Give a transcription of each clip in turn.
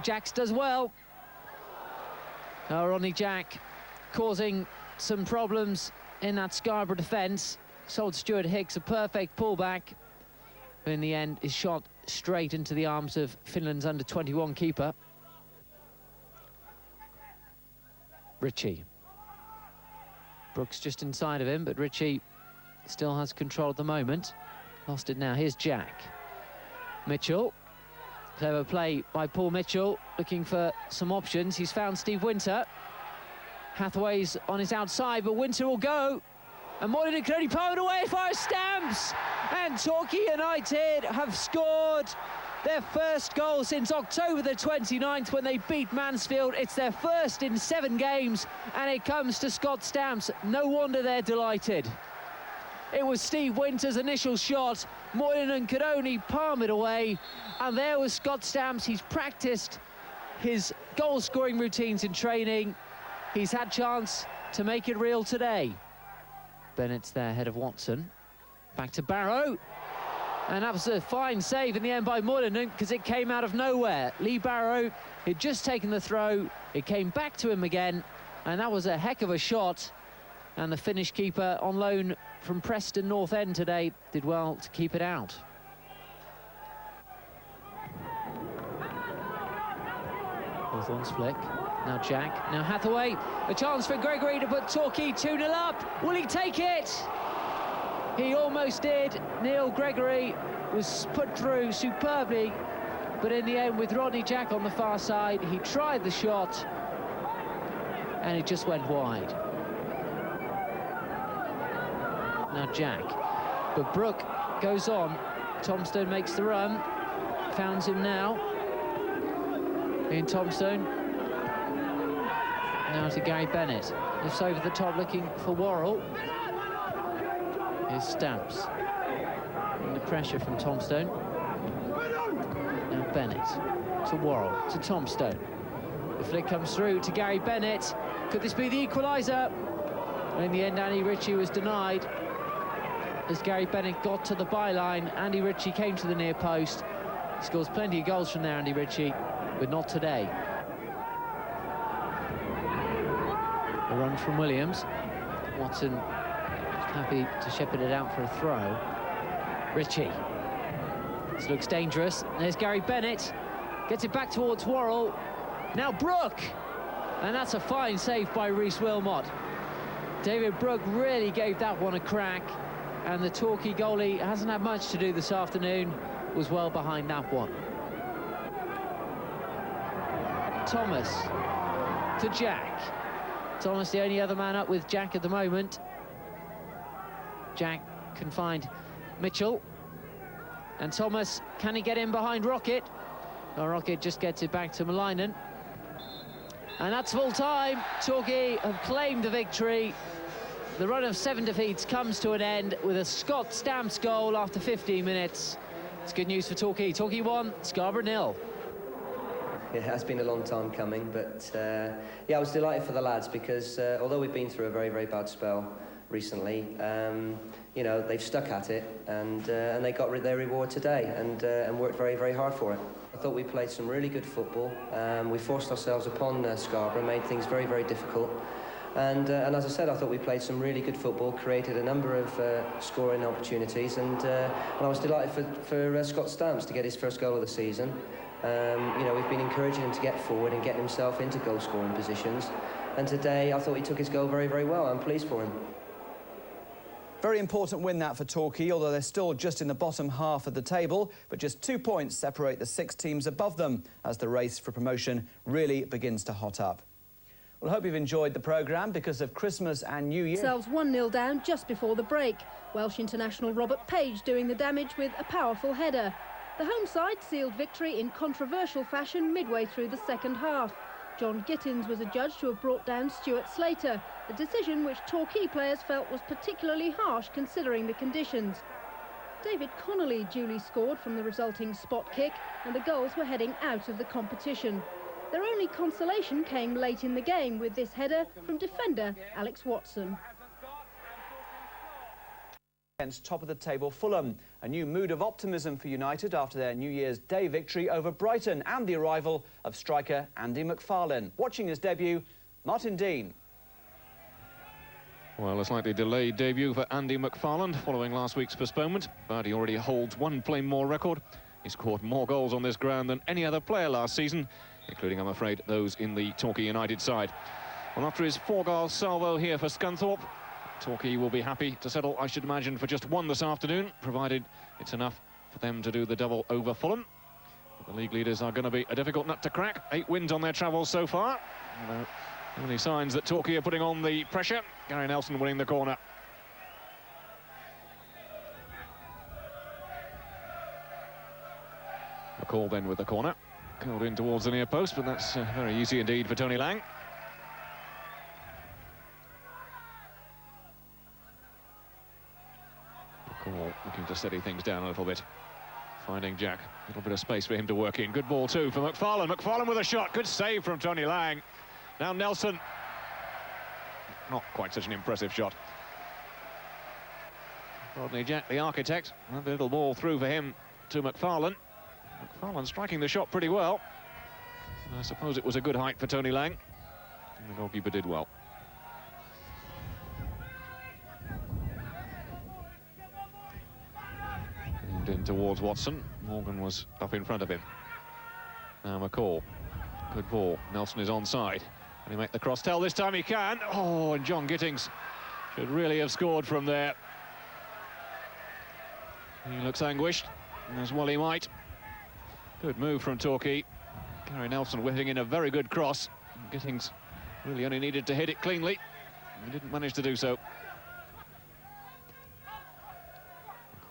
Jacks does well. Ronnie Jack causing some problems in that Scarborough defence. Sold Stuart Hicks a perfect pullback. But in the end, is shot straight into the arms of Finland's under-21 keeper. Ritchie. Brooks just inside of him, but Ritchie still has control at the moment. Lost it now. Here's Jack. Mitchell. Clever play by Paul Mitchell, looking for some options. He's found Steve Winter. Hathaway's on his outside, but Winter will go. And Moynihan can only palm it away for Stamps. And Torquay United have scored their first goal since October the 29th when they beat Mansfield. It's their first in 7 games, and it comes to Scott Stamps. No wonder they're delighted. It was Steve Winter's initial shot. Moynihan could only palm it away. And there was Scott Stamps. He's practiced his goal-scoring routines in training. He's had chance to make it real today. Bennett's there ahead of Watson. Back to Barrow. And that was a fine save in the end by Moynihan because it came out of nowhere. Lee Barrow had just taken the throw. It came back to him again. And that was a heck of a shot. And the Finnish keeper on loan from Preston North End today did well to keep it out. Hawthorne's flick. Now Jack. Now Hathaway. A chance for Gregory to put Torquay 2-0 up. Will he take it? He almost did. Neil Gregory was put through superbly. But in the end, with Rodney Jack on the far side, he tried the shot. And it just went wide. Now Jack. But Brook goes on. Tomstone makes the run. Founds him now. Ian Tomstone. Now to Gary Bennett. Lifts over the top looking for Worrell. Here's Stamps. Under pressure from Tomstone. Now Bennett. To Worrell. To Tomstone. The flick comes through to Gary Bennett. Could this be the equaliser? And in the end, Andy Ritchie was denied. As Gary Bennett got to the byline, Andy Ritchie came to the near post. He scores plenty of goals from there, Andy Ritchie, but not today. A run from Williams. Watson happy to shepherd it out for a throw. Ritchie. This looks dangerous. There's Gary Bennett. Gets it back towards Worrell. Now Brook. And that's a fine save by Rhys Wilmot. David Brook really gave that one a crack. And the Torquay goalie hasn't had much to do this afternoon. Was well behind that one. Thomas to Jack. Thomas the only other man up with Jack at the moment. Jack can find Mitchell. And Thomas, can he get in behind Rocket? No, Rocket just gets it back to Moynihan. And that's full time. Torquay have claimed the victory. The run of 7 defeats comes to an end with a Scott Stamps goal after 15 minutes. It's good news for Torquay. Torquay 1, Scarborough 0. It has been a long time coming, but yeah, I was delighted for the lads because although we've been through a very, very bad spell recently, you know, they've stuck at it and they got their reward today and worked very, very hard for it. I thought we played some really good football. We forced ourselves upon Scarborough, made things very, very difficult. And as I said, I thought we played some really good football, created a number of scoring opportunities, and I was delighted for Scott Stamps to get his first goal of the season. You know, we've been encouraging him to get forward and get himself into goal-scoring positions. And today, I thought he took his goal very, very well. I'm pleased for him. Very important win that for Torquay, although they're still just in the bottom half of the table, but just 2 points separate the 6 teams above them as the race for promotion really begins to hot up. Well, I hope you've enjoyed the programme because of Christmas and New Year. Themselves 1-0 down just before the break. Welsh international Robert Page doing the damage with a powerful header. The home side sealed victory in controversial fashion midway through the second half. John Gittins was adjudged to have brought down Stuart Slater, a decision which Torquay players felt was particularly harsh considering the conditions. David Connolly duly scored from the resulting spot kick, and the goals were heading out of the competition. Their only consolation came late in the game with this header from defender Alex Watson. against top-of-the-table Fulham. A new mood of optimism for United after their New Year's Day victory over Brighton and the arrival of striker Andy McFarlane. Watching his debut, Martin Dean. Well, a slightly delayed debut for Andy McFarlane following last week's postponement, but he already holds one Plainmoor record. He scored more goals on this ground than any other player last season, including, I'm afraid, those in the Torquay United side. Well, after his 4-goal salvo here for Scunthorpe, Torquay will be happy to settle, I should imagine, for just one this afternoon, provided it's enough for them to do the double over Fulham. But the league leaders are going to be a difficult nut to crack. 8 wins on their travels so far. Only signs that Torquay are putting on the pressure. Gary Nelson winning the corner. McCall then with the corner. Curled in towards the near post, but that's very easy indeed for Tony Lang. McCall looking to steady things down a little bit. Finding Jack. A little bit of space for him to work in. Good ball too for McFarlane. McFarlane with a shot. Good save from Tony Lang. Now Nelson. Not quite such an impressive shot. Rodney Jack, the architect. A little ball through for him to McFarlane. McFarlane striking the shot pretty well. I suppose it was a good height for Tony Lang. And the goalkeeper did well. And in towards Watson. Morgan was up in front of him. Now McCall. Good ball. Nelson is onside. Can he make the cross tell this time? He can. Oh, and John Gittings should really have scored from there. He looks anguished, as well he might. Good move from Torquay. Gary Nelson whipping in a very good cross. Gittings really only needed to hit it cleanly. He didn't manage to do so.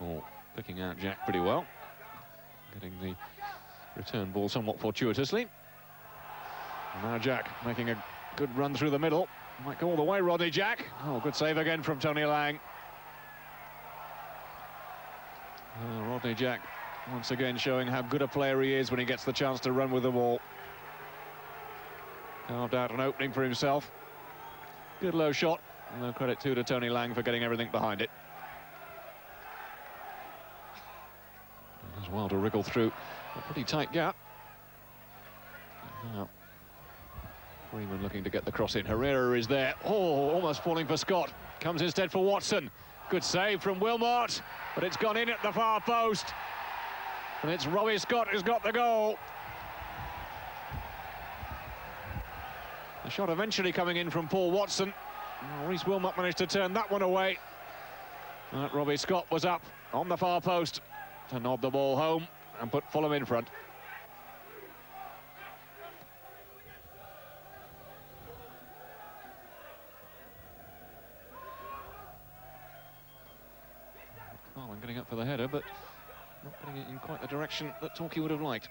McCall picking out Jack pretty well. Getting the return ball somewhat fortuitously. And now Jack making a good run through the middle. Might go all the way, Rodney Jack. Oh, good save again from Tony Lang. Rodney Jack once again showing how good a player he is when he gets the chance to run with the ball. Carved out an opening for himself. Good low shot. And no credit to Tony Lang for getting everything behind it. As well to wriggle through a pretty tight gap. Now, Freeman looking to get the cross in. Herrera is there. Oh, almost falling for Scott. Comes instead for Watson. Good save from Wilmot, but it's gone in at the far post. And it's Robbie Scott who's got the goal. The shot eventually coming in from Paul Watson. Rhys Wilmot managed to turn that one away. But Robbie Scott was up on the far post to nod the ball home and put Fulham in front. McFarlane getting up for the header, but not putting it in quite the direction that Torquay would have liked.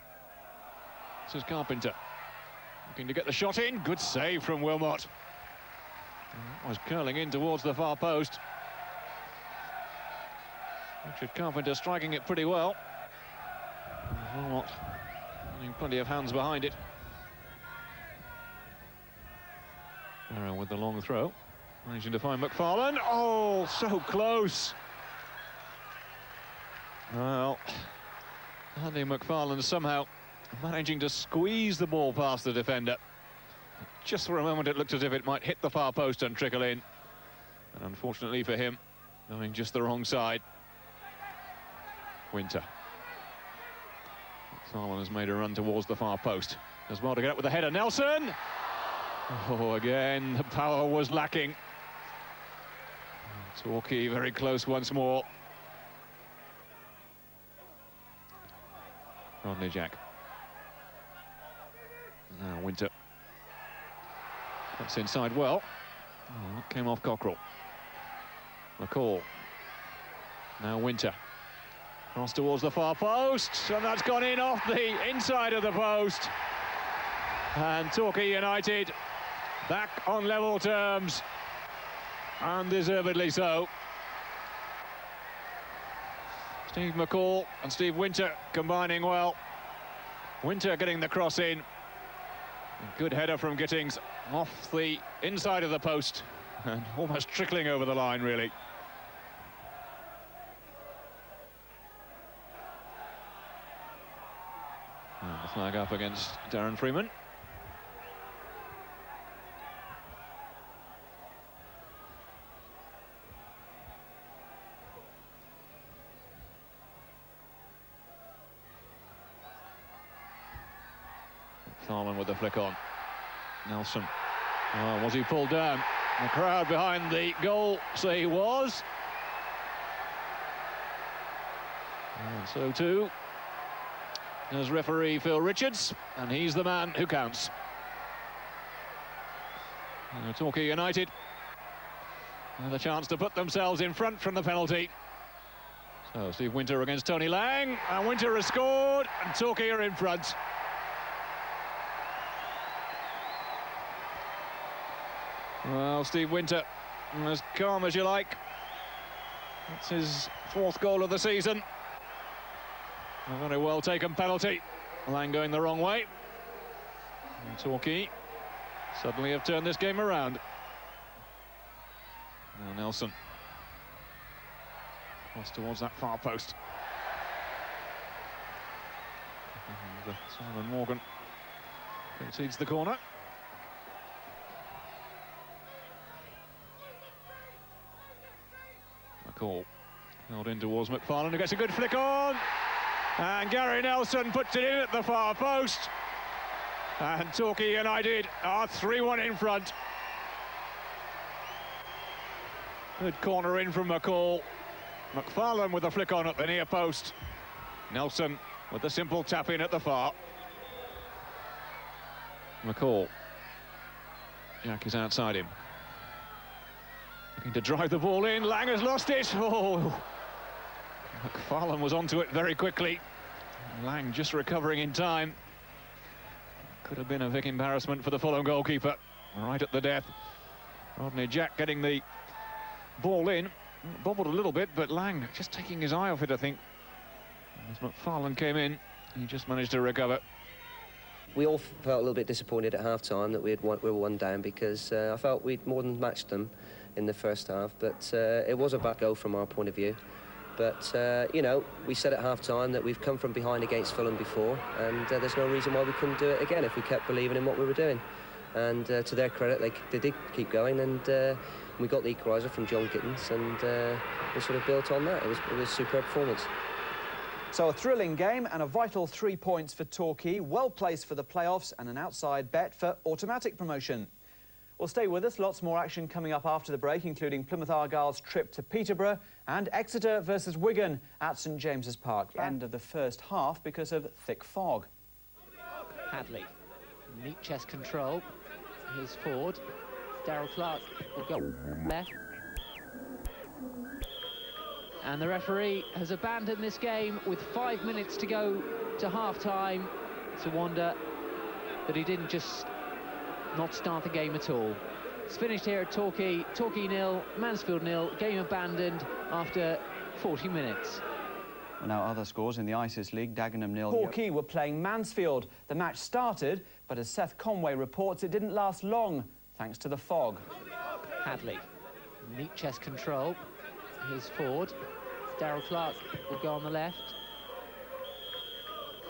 This is Carpenter. Looking to get the shot in. Good save from Wilmot. Was curling in towards the far post. Richard Carpenter striking it pretty well. Wilmot having plenty of hands behind it. Aaron with the long throw. Managing to find McFarlane. Oh, so close. Well, Andy McFarlane somehow managing to squeeze the ball past the defender. Just for a moment it looked as if it might hit the far post and trickle in. And unfortunately for him, going just the wrong side. Winter. McFarlane has made a run towards the far post. As well to get up with the header. Nelson! Oh, again, the power was lacking. Torquay very close once more. Rodney Jack. Now Winter. That's inside well. Oh, that came off Cockrell. McCall. Now Winter. Cross towards the far post, and that's gone in off the inside of the post. And Torquay United back on level terms, and deservedly so. Steve McCall and Steve Winter combining well. Winter getting the cross in. Good header from Gittings off the inside of the post and almost trickling over the line, really. flag up against Darren Freeman. McFarlane with the flick on. Nelson. Oh, was he pulled down? The crowd behind the goal say he was. And so too does referee Phil Richards, and he's the man who counts. Torquay United have a chance to put themselves in front from the penalty. So Steve Winter against Tony Lang, and Winter has scored, and Torquay are in front. Well, Steve Winter, as calm as you like. That's his 4th goal of the season. A very well taken penalty. Lang going the wrong way. And Torquay suddenly have turned this game around. Now Nelson. Cross towards that far post. And Simon Morgan concedes the corner. McCall held in towards McFarlane, who gets a good flick on. And Gary Nelson puts it in at the far post. And Torquay United are 3-1 in front. Good corner in from McCall. McFarlane with a flick on at the near post. Nelson with a simple tap in at the far. McCall. Jack is outside him. Looking to drive the ball in. Lang has lost it. Oh, McFarlane was onto it very quickly. Lang just recovering in time. Could have been a big embarrassment for the Fulham goalkeeper. Right at the death. Rodney Jack getting the ball in. Bobbled a little bit, but Lang just taking his eye off it, I think. As McFarlane came in, he just managed to recover. We all felt a little bit disappointed at half-time that we were one down, because I felt we'd more than matched them in the first half, but it was a bad goal from our point of view. But, you know, we said at half-time that we've come from behind against Fulham before, and there's no reason why we couldn't do it again if we kept believing in what we were doing. And to their credit, they did keep going, and we got the equaliser from John Gittins, and we sort of built on that. It was a superb performance. So a thrilling game and a vital 3 points for Torquay, well placed for the playoffs and an outside bet for automatic promotion. Well, stay with us. Lots more action coming up after the break, including Plymouth Argyle's trip to Peterborough and Exeter versus Wigan at St James's Park. End of the first half because of thick fog. Hadley, neat chest control. Here's Ford. Darryl Clark will go left. And the referee has abandoned this game with 5 minutes to go to half-time. It's a wonder that he didn't just not start the game at all. It's finished here at Torquay. Torquay 0, Mansfield 0. Game abandoned after 40 minutes. Well, now other scores in the ISIS League. Dagenham 0. Torquay were playing Mansfield. The match started, but as Seth Conway reports, it didn't last long, thanks to the fog. Hadley, neat chest control. Here's Ford. Darryl Clark will go on the left.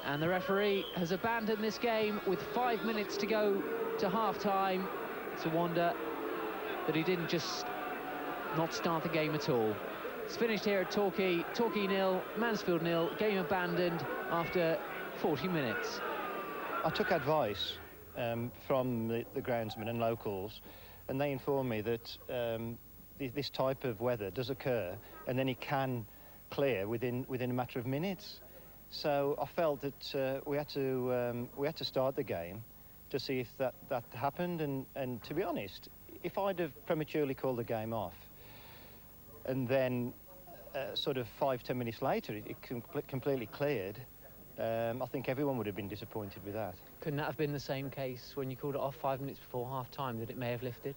And the referee has abandoned this game with 5 minutes to go to half-time. It's a wonder that he didn't just not start the game at all. It's finished here at Torquay. Torquay 0, Mansfield 0. Game abandoned after 40 minutes. I took advice from the groundsmen and locals, and they informed me that this type of weather does occur, and then it can clear within a matter of minutes. So I felt that we had to start the game to see if that happened, and to be honest, if I'd have prematurely called the game off, and then sort of 5-10 minutes later it completely cleared, I think everyone would have been disappointed with that. Couldn't that have been the same case when you called it off 5 minutes before half-time, that it may have lifted?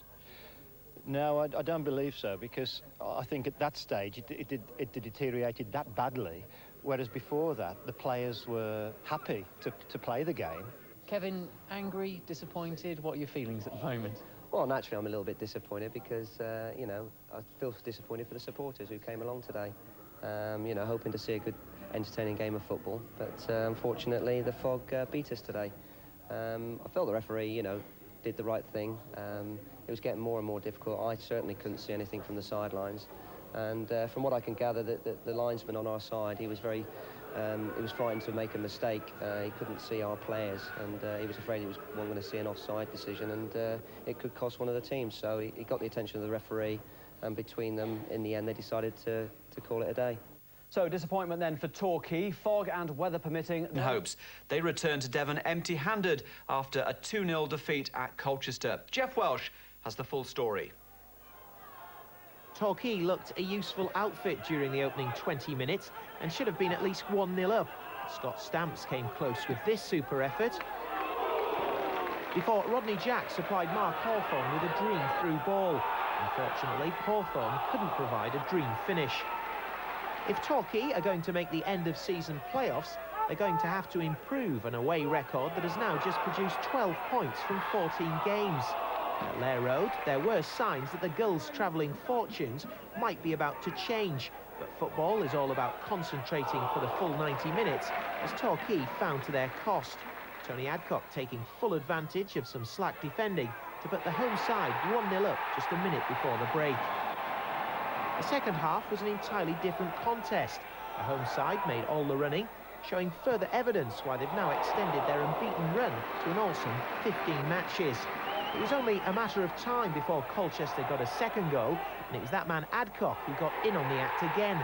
No, I don't believe so, because I think at that stage it deteriorated that badly, whereas before that the players were happy to play the game. Kevin, angry, disappointed? What are your feelings at the moment? Well, naturally, I'm a little bit disappointed because, you know, I feel disappointed for the supporters who came along today. You know, hoping to see a entertaining game of football. But unfortunately, the fog beat us today. I felt the referee, you know, did the right thing. It was getting more and more difficult. I certainly couldn't see anything from the sidelines. And from what I can gather, the linesman on our side, he was very, he was frightened to make a mistake. He couldn't see our players, and he was afraid he wasn't going to see an offside decision, and it could cost one of the teams. So he got the attention of the referee, and between them, in the end, they decided to call it a day. So, disappointment then for Torquay, fog and weather permitting and hopes. They return to Devon empty-handed after a 2-0 defeat at Colchester. Jeff Welsh has the full story. Torquay looked a useful outfit during the opening 20 minutes and should have been at least 1-0 up. Scott Stamps came close with this super effort before Rodney Jack supplied Mark Hawthorne with a dream through ball. Unfortunately, Hawthorne couldn't provide a dream finish. If Torquay are going to make the end-of-season playoffs, they're going to have to improve an away record that has now just produced 12 points from 14 games. At Lair Road, there were signs that the Gulls' travelling fortunes might be about to change, but football is all about concentrating for the full 90 minutes, as Torquay found to their cost. Tony Adcock taking full advantage of some slack defending to put the home side 1-0 up just a minute before the break. The second half was an entirely different contest. The home side made all the running, showing further evidence why they've now extended their unbeaten run to an awesome 15 matches. It was only a matter of time before Colchester got a second goal, and it was that man Adcock who got in on the act again.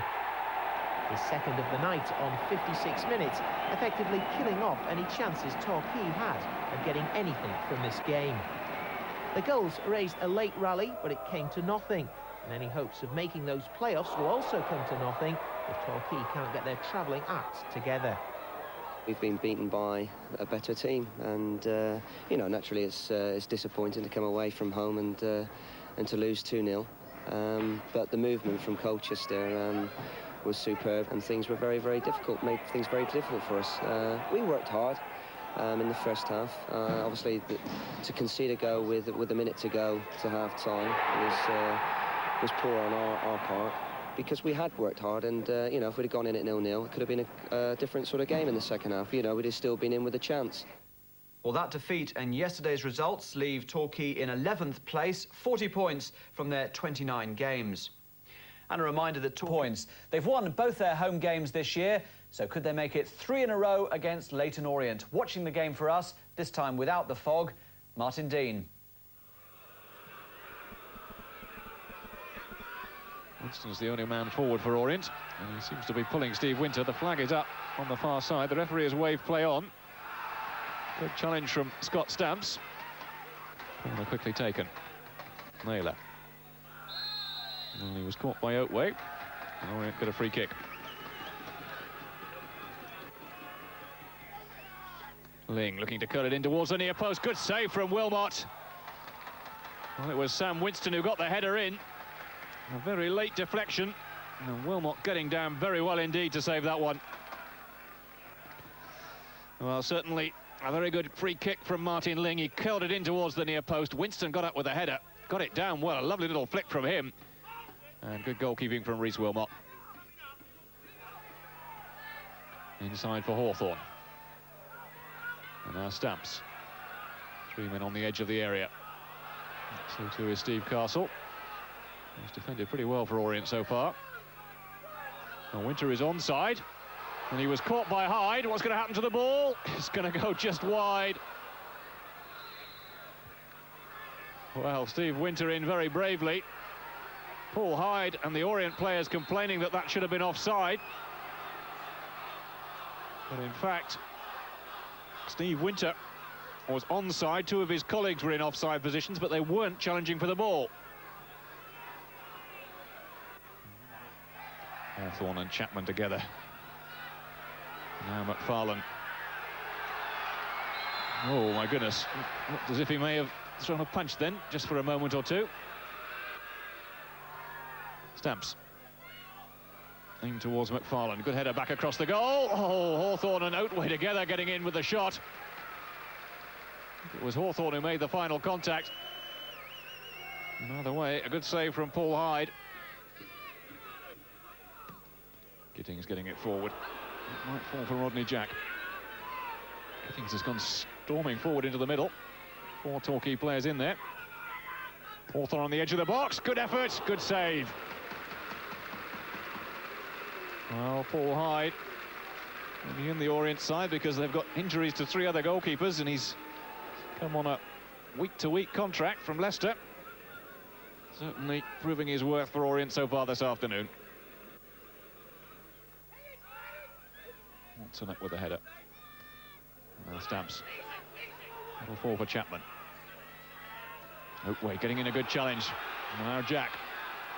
His second of the night on 56 minutes, effectively killing off any chances Torquay had of getting anything from this game. The Gulls raised a late rally, but it came to nothing, and any hopes of making those playoffs will also come to nothing if Torquay can't get their travelling act together. We've been beaten by a better team, and you know, naturally it's disappointing to come away from home and to lose 2-0. But the movement from Colchester was superb, and things were very, very difficult. Made things very difficult for us. We worked hard in the first half. Obviously, to concede a goal with a minute to go to half time was poor on our part, because we had worked hard, and you know, if we'd have gone in at 0-0, it could have been a different sort of game in the second half. You know, we'd have still been in with a chance. Well, that defeat and yesterday's results leave Torquay in 11th place, 40 points from their 29 games. And a reminder that points. They've won both their home games this year, so could they make it 3 in a row against Leyton Orient? Watching the game for us, this time without the fog, Martin Dean. Winston's the only man forward for Orient, and he seems to be pulling Steve Winter. The flag is up on the far side. The referee has waved play on. Good challenge from Scott Stamps. Corner quickly taken. Naylor. Well, he was caught by Oatway. And Orient got a free kick. Ling looking to cut it in towards the near post. Good save from Wilmot. Well, it was Sam Winston who got the header in. A very late deflection, and Wilmot getting down very well indeed to save that one. Well, certainly a very good free kick from Martin Ling. He curled it in towards the near post. Winston got up with a header, got it down well. A lovely little flick from him, and good goalkeeping from Rhys Wilmot. Inside for Hawthorne. And now Stamps. 3 men on the edge of the area. So too is Steve Castle. He's defended pretty well for Orient so far. And Winter is onside, and he was caught by Hyde. What's going to happen to the ball? It's going to go just wide. Well, Steve Winter in very bravely. Paul Hyde and the Orient players complaining that that should have been offside. But in fact, Steve Winter was onside. 2 of his colleagues were in offside positions, but they weren't challenging for the ball. Hawthorne and Chapman together. Now McFarlane. Oh my goodness, looked as if he may have thrown a punch then, just for a moment or two. Stamps. Aimed towards McFarlane. Good header back across the goal. Oh, Hawthorne and Oatway together getting in with the shot. It was Hawthorne who made the final contact. Either way, a good save from Paul Hyde. Giddings getting it forward. It might fall for Rodney Jack. Gittings has gone storming forward into the middle. 4 Torquay players in there. Hawthorne on the edge of the box. Good effort, good save. Well, Paul Hyde will be in the Orient side because they've got injuries to 3 other goalkeepers, and he's come on a week-to-week contract from Leicester. Certainly proving his worth for Orient so far this afternoon. Watson up with the header. Stamps. Little fall for Chapman. Oakway getting in a good challenge. And now Jack.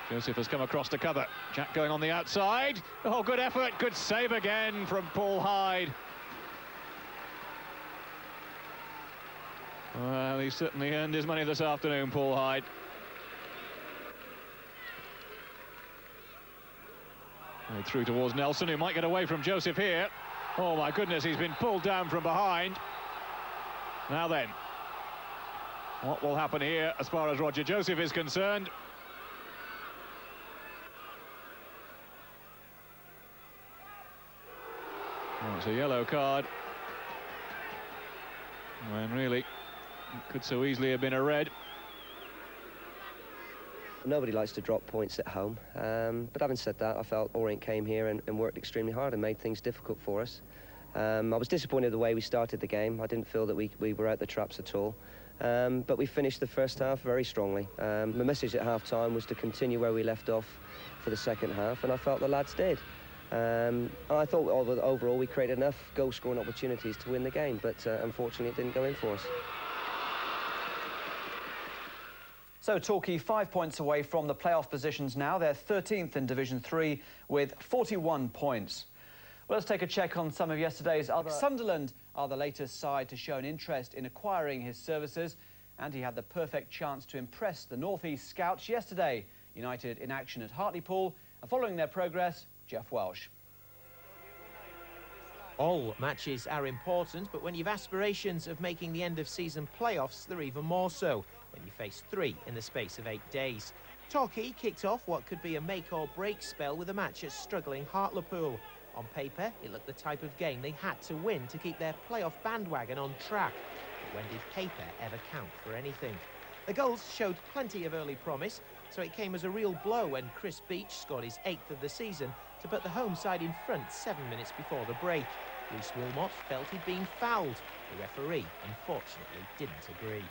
Joseph has come across to cover. Jack going on the outside. Oh, good effort. Good save again from Paul Hyde. Well, he certainly earned his money this afternoon, Paul Hyde. Through towards Nelson, who might get away from Joseph here. Oh, my goodness, he's been pulled down from behind. Now then, what will happen here as far as Roger Joseph is concerned? Oh, it's a yellow card. And really, it could so easily have been a red. Nobody likes to drop points at home, but having said that, I felt Orient came here and worked extremely hard and made things difficult for us. I was disappointed the way we started the game. I didn't feel that we were out the traps at all, but we finished the first half very strongly. My message at half-time was to continue where we left off for the second half, and I felt the lads did. I thought overall we created enough goal-scoring opportunities to win the game, but unfortunately it didn't go in for us. So Torquay 5 points away from the playoff positions now. They're 13th in Division 3 with 41 points. Well, let's take a check on some of yesterday's other. Sunderland are the latest side to show an interest in acquiring his services, and he had the perfect chance to impress the North East scouts yesterday. United in action at Hartlepool, and following their progress, Jeff Welsh. All matches are important, but when you've aspirations of making the end-of-season playoffs, they're even more so when you face 3 in the space of 8 days. Torquay kicked off what could be a make-or-break spell with a match at struggling Hartlepool. On paper, it looked the type of game they had to win to keep their playoff bandwagon on track. But when did paper ever count for anything? The goals showed plenty of early promise, so it came as a real blow when Chris Beach scored his 8th of the season to put the home side in front 7 minutes before the break. Reece Wilmot felt he'd been fouled. The referee, unfortunately, didn't agree.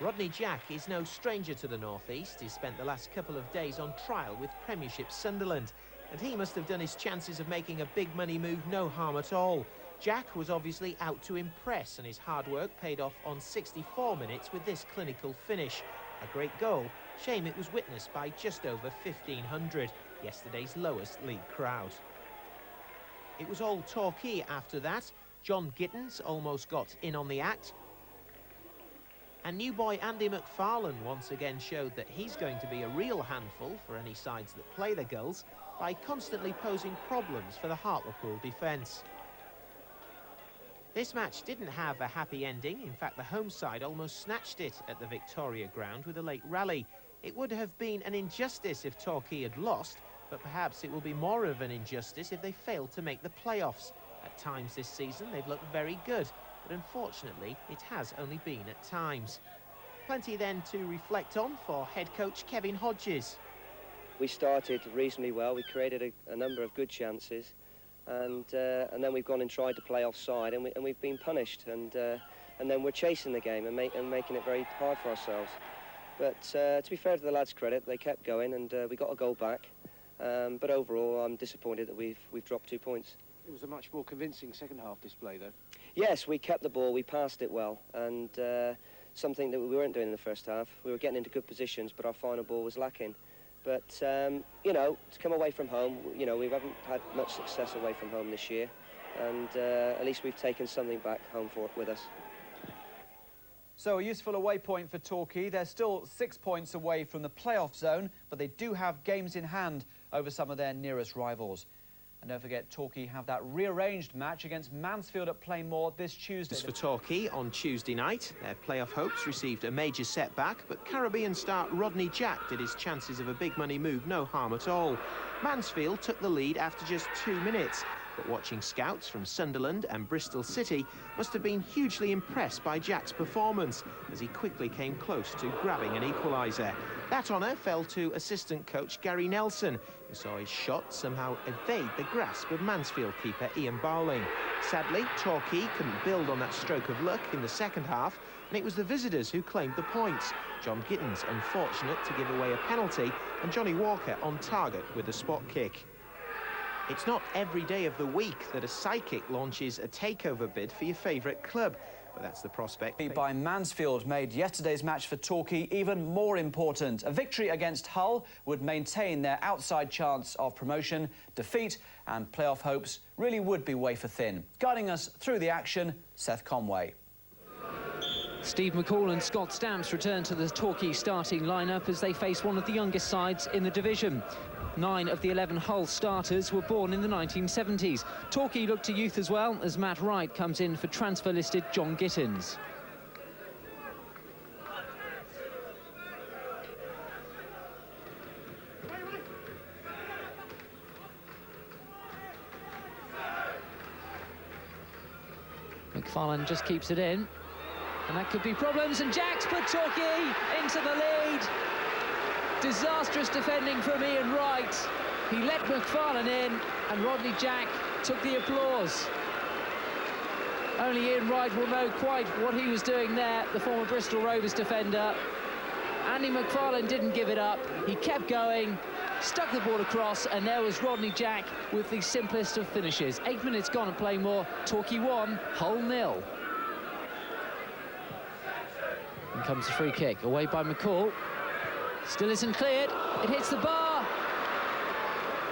Rodney Jack is no stranger to the North East. He's spent the last couple of days on trial with Premiership Sunderland, and he must have done his chances of making a big money move no harm at all. Jack was obviously out to impress, and his hard work paid off on 64 minutes with this clinical finish. A great goal. Shame it was witnessed by just over 1,500, yesterday's lowest league crowd. It was all Torquay after that. John Gittins almost got in on the act. And new boy Andy McFarlane once again showed that he's going to be a real handful for any sides that play the Gulls by constantly posing problems for the Hartlepool defence. This match didn't have a happy ending. In fact, the home side almost snatched it at the Victoria ground with a late rally. It would have been an injustice if Torquay had lost, but perhaps it will be more of an injustice if they fail to make the playoffs. At times this season, they've looked very good, but unfortunately, it has only been at times. Plenty then to reflect on for head coach Kevin Hodges. We started reasonably well. We created a number of good chances, and then we've gone and tried to play offside, and we've been punished, and then we're chasing the game and making it very hard for ourselves. But to be fair to the lads' credit, they kept going, and we got a goal back. But overall, I'm disappointed that we've dropped 2 points. It was a much more convincing second half display, though. Yes, we kept the ball, we passed it well, and something that we weren't doing in the first half. We were getting into good positions, but our final ball was lacking. But, you know, to come away from home, you know, we haven't had much success away from home this year, and at least we've taken something back home with us. So a useful away point for Torquay. They're still 6 points away from the playoff zone, but they do have games in hand over some of their nearest rivals. And don't forget, Torquay have that rearranged match against Mansfield at Plainmoor this Tuesday. As for Torquay on Tuesday night, their playoff hopes received a major setback, but Caribbean star Rodney Jack did his chances of a big money move no harm at all. Mansfield took the lead after just 2 minutes. But watching scouts from Sunderland and Bristol City must have been hugely impressed by Jack's performance as he quickly came close to grabbing an equaliser. That honour fell to assistant coach Gary Nelson, who saw his shot somehow evade the grasp of Mansfield keeper Ian Bowling. Sadly, Torquay couldn't build on that stroke of luck in the second half, and it was the visitors who claimed the points. John Gittins unfortunate to give away a penalty, and Johnny Walker on target with a spot kick. It's not every day of the week that a psychic launches a takeover bid for your favourite club, but that's the prospect. By Mansfield made yesterday's match for Torquay even more important. A victory against Hull would maintain their outside chance of promotion. Defeat and playoff hopes really would be wafer thin. Guiding us through the action, Seth Conway. Steve McCall and Scott Stamps return to the Torquay starting lineup as they face one of the youngest sides in the division. 9 of the 11 Hull starters were born in the 1970s. Torquay look to youth as well as Matt Wright comes in for transfer-listed John Gittins. McFarlane just keeps it in, and that could be problems, and Jack's put Torquay into the lead. Disastrous defending from Ian Wright. He let McFarlane in, and Rodney Jack took the applause. Only Ian Wright will know quite what he was doing there, the former Bristol Rovers defender. Andy McFarlane didn't give it up. He kept going, stuck the ball across, and there was Rodney Jack with the simplest of finishes. 8 minutes gone at Playmore. Torquay 1, Hull 0. And comes the free kick, away by McCall. Still isn't cleared, it hits the bar.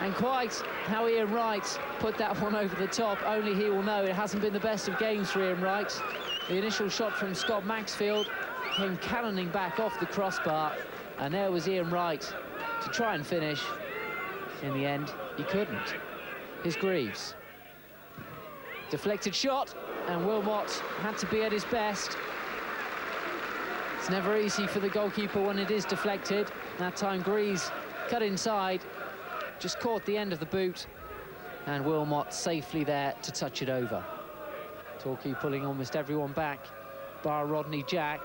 And quite how Ian Wright put that one over the top, only he will know. It hasn't been the best of games for Ian Wright. The initial shot from Scott Maxfield came cannoning back off the crossbar, and there was Ian Wright to try and finish. In the end, he couldn't. Here's Greaves. Deflected shot, and Wilmot had to be at his best. It's never easy for the goalkeeper when it is deflected. That time Greaves cut inside, just caught the end of the boot, and Wilmot safely there to touch it over. Torquay pulling almost everyone back, bar Rodney Jack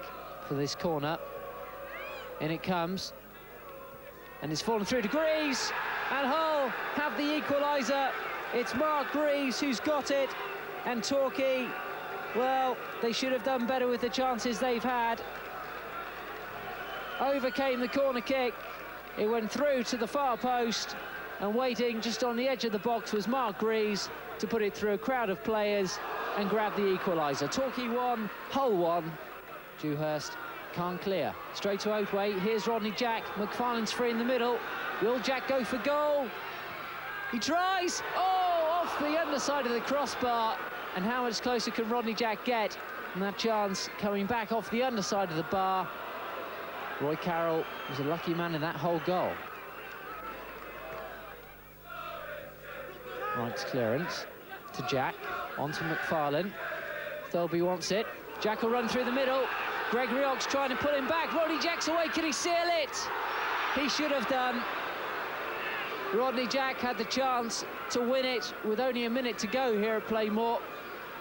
for this corner. In it comes, and it's fallen through to Greaves, and Hull have the equaliser. It's Mark Greaves who's got it, and Torquay, well, they should have done better with the chances they've had. Overcame the corner kick, it went through to the far post, and waiting just on the edge of the box was Mark Greaves to put it through a crowd of players and grab the equaliser. Torquay 1, Hull 1. Dewhurst can't clear. Straight to Oatway, here's Rodney Jack. McFarlane's free in the middle. Will Jack go for goal? He tries! Oh, off the underside of the crossbar. And how much closer can Rodney Jack get? And that chance coming back off the underside of the bar. Roy Carroll was a lucky man in that whole goal. Wright's clearance to Jack, on to McFarlane. Thirlby wants it. Jack will run through the middle. Gregory Ox trying to pull him back. Rodney Jack's away, can he seal it? He should have done. Rodney Jack had the chance to win it with only a minute to go here at Playmore.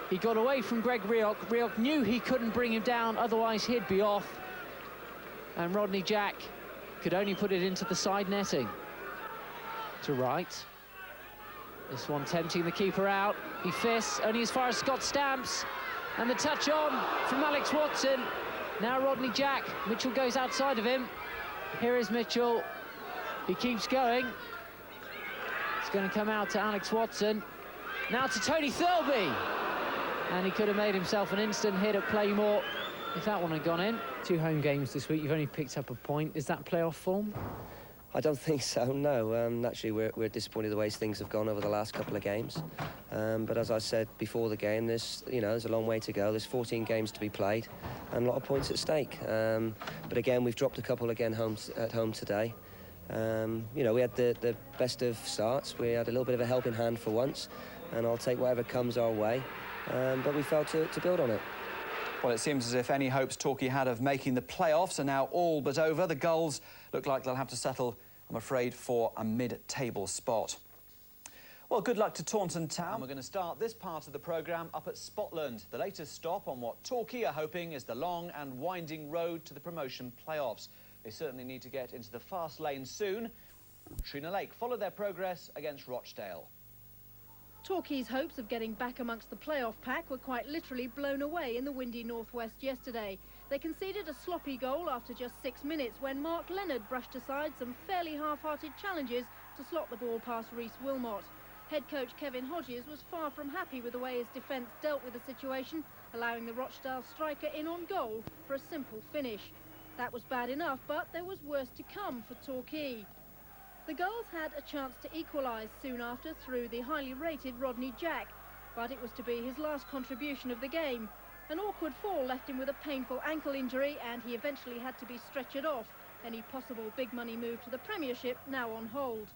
He got away from Greg Rioch. Rioch knew he couldn't bring him down, otherwise he'd be off. And Rodney Jack could only put it into the side netting. To Wright. This one tempting the keeper out. He fists only as far as Scott Stamps. And the touch on from Alex Watson. Now Rodney Jack. Mitchell goes outside of him. Here is Mitchell. He keeps going. It's going to come out to Alex Watson. Now to Tony Thirlby. And he could have made himself an instant hit at Playmore if that one had gone in. 2 home games this week, you've only picked up a point. Is that playoff form? I don't think so, no. Naturally, we're disappointed the ways things have gone over the last couple of games. But as I said before the game, there's a long way to go. There's 14 games to be played and a lot of points at stake. But again, we've dropped a couple again at home today. We had the best of starts. We had a little bit of a helping hand for once, and I'll take whatever comes our way. But we failed to build on it. Well, it seems as if any hopes Torquay had of making the playoffs are now all but over. The Gulls look like they'll have to settle, I'm afraid, for a mid-table spot. Well, good luck to Taunton Town. We're going to start this part of the programme up at Scotland. The latest stop on what Torquay are hoping is the long and winding road to the promotion playoffs. They certainly need to get into the fast lane soon. Trina Lake followed their progress against Rochdale. Torquay's hopes of getting back amongst the playoff pack were quite literally blown away in the windy northwest yesterday. They conceded a sloppy goal after just 6 minutes when Mark Leonard brushed aside some fairly half-hearted challenges to slot the ball past Rhys Wilmot. Head coach Kevin Hodges was far from happy with the way his defence dealt with the situation, allowing the Rochdale striker in on goal for a simple finish. That was bad enough, but there was worse to come for Torquay. The Gulls had a chance to equalise soon after through the highly rated Rodney Jack, but it was to be his last contribution of the game. An awkward fall left him with a painful ankle injury and he eventually had to be stretchered off. Any possible big money move to the Premiership now on hold.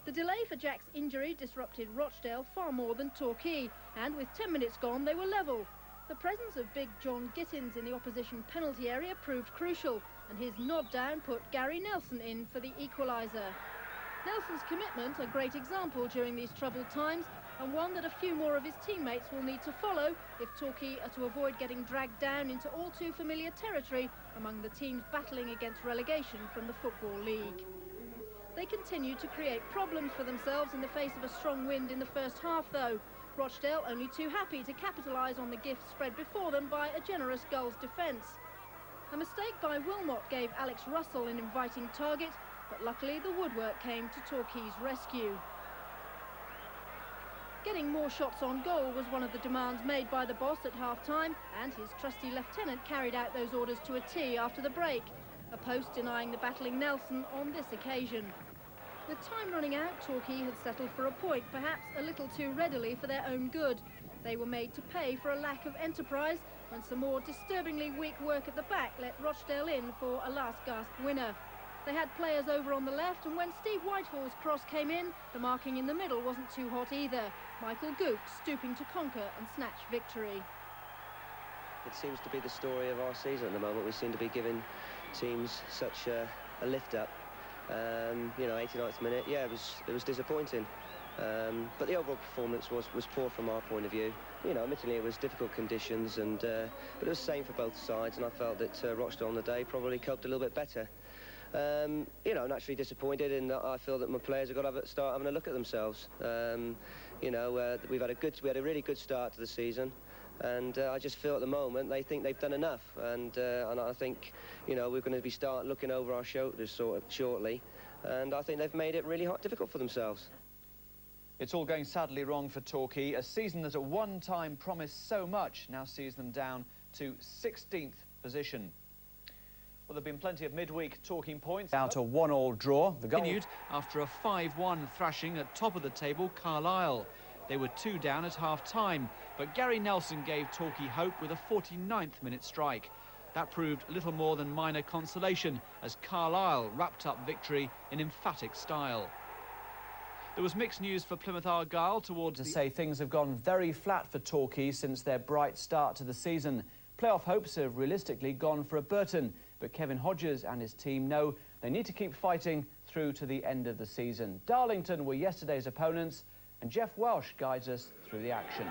The delay for Jack's injury disrupted Rochdale far more than Torquay, and with 10 minutes gone they were level. The presence of big John Gittins in the opposition penalty area proved crucial, and his nod down put Gary Nelson in for the equaliser. Nelson's commitment, a great example during these troubled times, and one that a few more of his teammates will need to follow if Torquay are to avoid getting dragged down into all too familiar territory among the teams battling against relegation from the Football League. They continued to create problems for themselves in the face of a strong wind in the first half, though. Rochdale only too happy to capitalise on the gift spread before them by a generous Gulls defence. A mistake by Wilmot gave Alex Russell an inviting target, but luckily the woodwork came to Torquay's rescue. Getting more shots on goal was one of the demands made by the boss at half-time, and his trusty lieutenant carried out those orders to a T after the break. A post denying the battling Nelson on this occasion. With time running out, Torquay had settled for a point, perhaps a little too readily for their own good. They were made to pay for a lack of enterprise when some more disturbingly weak work at the back let Rochdale in for a last-gasp winner. They had players over on the left, and when Steve Whitehall's cross came in, the marking in the middle wasn't too hot either. Michael Gook stooping to conquer and snatch victory. It seems to be the story of our season at the moment. We seem to be giving teams such a lift up. You know, 89th minute, yeah, it was disappointing. But the overall performance was poor from our point of view. You know, admittedly it was difficult conditions, but it was the same for both sides, and I felt that Rochdale on the day probably coped a little bit better. You know, naturally disappointed, and I feel that my players have got to start having a look at themselves. You know, we had a really good start to the season. And I just feel at the moment they think they've done enough, and I think, you know, we're going to start looking over our shoulders shortly, and I think they've made it really difficult for themselves. It's all going sadly wrong for Torquay. A season that at one time promised so much now sees them down to 16th position. Well, there have been plenty of midweek talking points. Out a 1-1 draw. The continued after a 5-1 thrashing at top of the table, Carlisle. They were 2 down at half-time, but Gary Nelson gave Torquay hope with a 49th minute strike. That proved little more than minor consolation as Carlisle wrapped up victory in emphatic style. There was mixed news for Plymouth Argyle towards to say things have gone very flat for Torquay since their bright start to the season. Playoff hopes have realistically gone for a Burton, but Kevin Hodges and his team know they need to keep fighting through to the end of the season. Darlington were yesterday's opponents, and Jeff Welsh guides us through the action.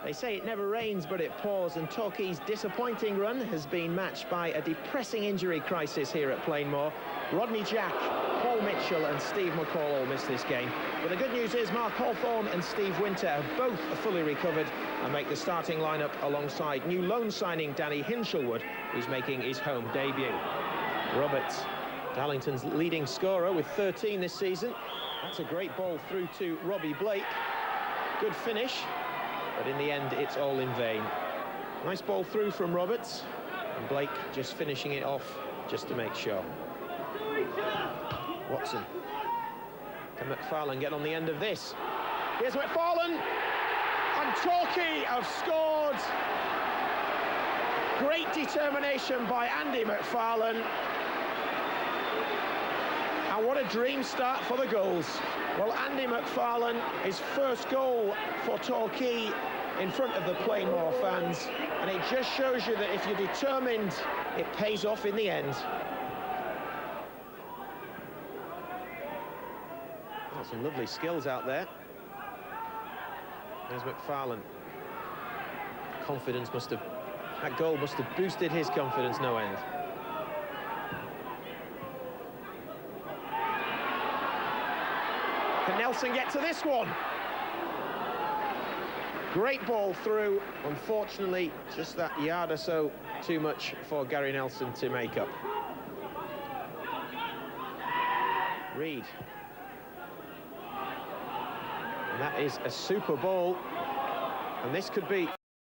They say it never rains, but it pours, and Torquay's disappointing run has been matched by a depressing injury crisis here at Plainmoor. Rodney Jack, Paul Mitchell and Steve McCall all missed this game. But the good news is Mark Hawthorne and Steve Winter have both fully recovered and make the starting lineup alongside new loan signing Danny Hinshelwood, who's making his home debut. Roberts, Darlington's leading scorer with 13 this season. That's a great ball through to Robbie Blake. Good finish, but in the end it's all in vain. Nice ball through from Roberts, and Blake just finishing it off just to make sure. Watson. Can McFarlane get on the end of this? Here's McFarlane, and Torquay have scored. Great determination by Andy McFarlane. And what a dream start for the goals. Well, Andy McFarlane, his first goal for Torquay in front of the Plainmoor fans, and it just shows you that if you're determined, it pays off in the end. Oh, some lovely skills out there. There's McFarlane. Confidence must have... That goal must have boosted his confidence no end. Can Nelson get to this one? Great ball through. Unfortunately, just that yard or so too much for Gary Nelson to make up. Reed. And that is a super ball. And this could be